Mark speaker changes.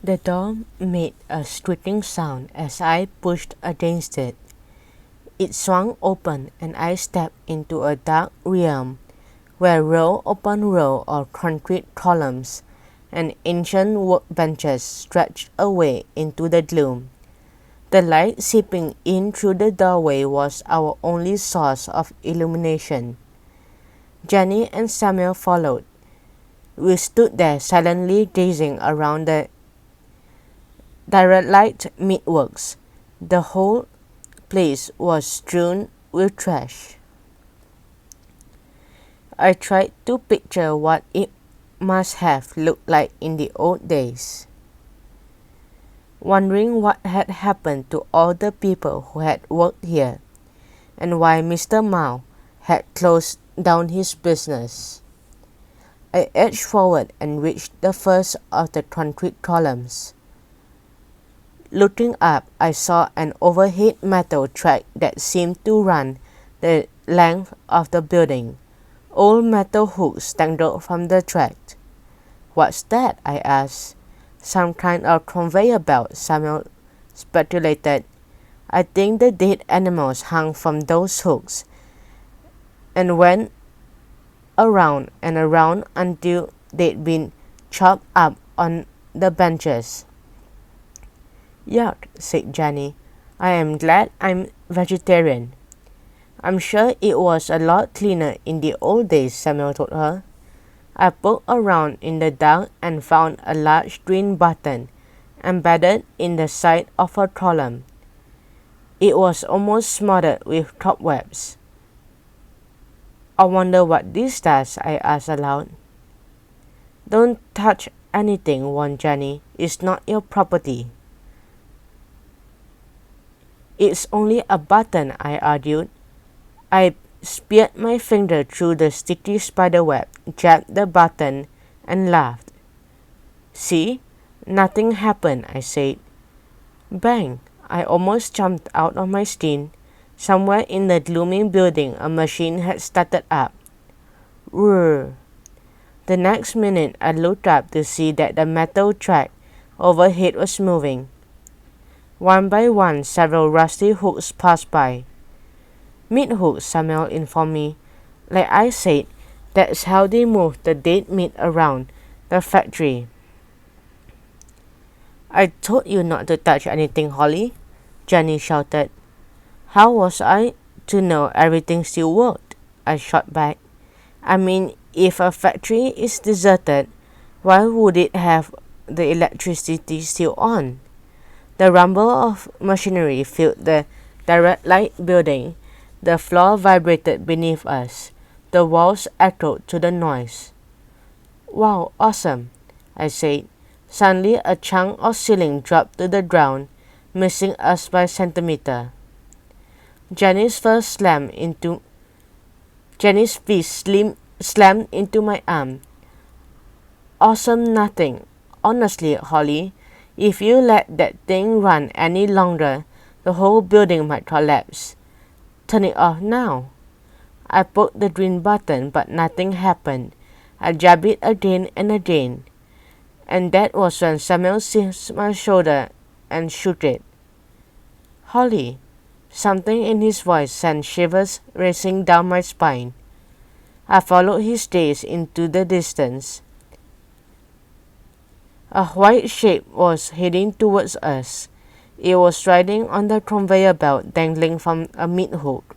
Speaker 1: The door made a squeaking sound as I pushed against it. It swung open and I stepped into a dark realm where row upon row of concrete columns and ancient workbenches stretched away into the gloom. The light seeping in through the doorway was our only source of illumination. Jenny and Samuel followed. We stood there silently gazing around the Direlight Meatworks. The whole place was strewn with trash. I tried to picture what it must have looked like in the old days, wondering what had happened to all the people who had worked here, and why Mr. Mao had closed down his business. I edged forward and reached the first of the concrete columns. Looking up, I saw an overhead metal track that seemed to run the length of the building. Old metal hooks dangled from the track. "What's that?" I asked. "Some kind of conveyor belt," Samuel speculated. "I think the dead animals hung from those hooks and went around and around until they'd been chopped up on the benches." "Yuck," said Jenny. "I am glad I'm vegetarian." "I'm sure it was a lot cleaner in the old days," Samuel told her. I poked around in the dark and found a large green button embedded in the side of a column. It was almost smothered with cobwebs. "I wonder what this does," I asked aloud. "Don't touch anything," warned Jenny. "It's not your property." "It's only a button," I argued. I speared my finger through the sticky spiderweb, jabbed the button, and laughed. "See? Nothing happened," I said. Bang! I almost jumped out of my skin. Somewhere in the gloomy building, a machine had started up. Whirr! The next minute, I looked up to see that the metal track overhead was moving. One by one, several rusty hooks passed by. "Meat hooks," Samuel informed me. "Like I said, that's how they move the dead meat around the factory." "I told you not to touch anything, Holly," Jenny shouted. "How was I to know everything still worked?" I shot back. "I mean, if a factory is deserted, why would it have the electricity still on?" The rumble of machinery filled the Direlight building. The floor vibrated beneath us. The walls echoed to the noise. "Wow, awesome," I said. Suddenly, a chunk of ceiling dropped to the ground, missing us by a centimeter. Jenny's fist slammed into my arm. "Awesome nothing. Honestly, Holly, if you let that thing run any longer, the whole building might collapse. Turn it off now." I poked the green button, but nothing happened. I jabbed it again and again, and that was when Samuel seized my shoulder and shook it. "Holly," something in his voice sent shivers racing down my spine. I followed his gaze into the distance. A white shape was heading towards us. It was riding on the conveyor belt dangling from a meat hook.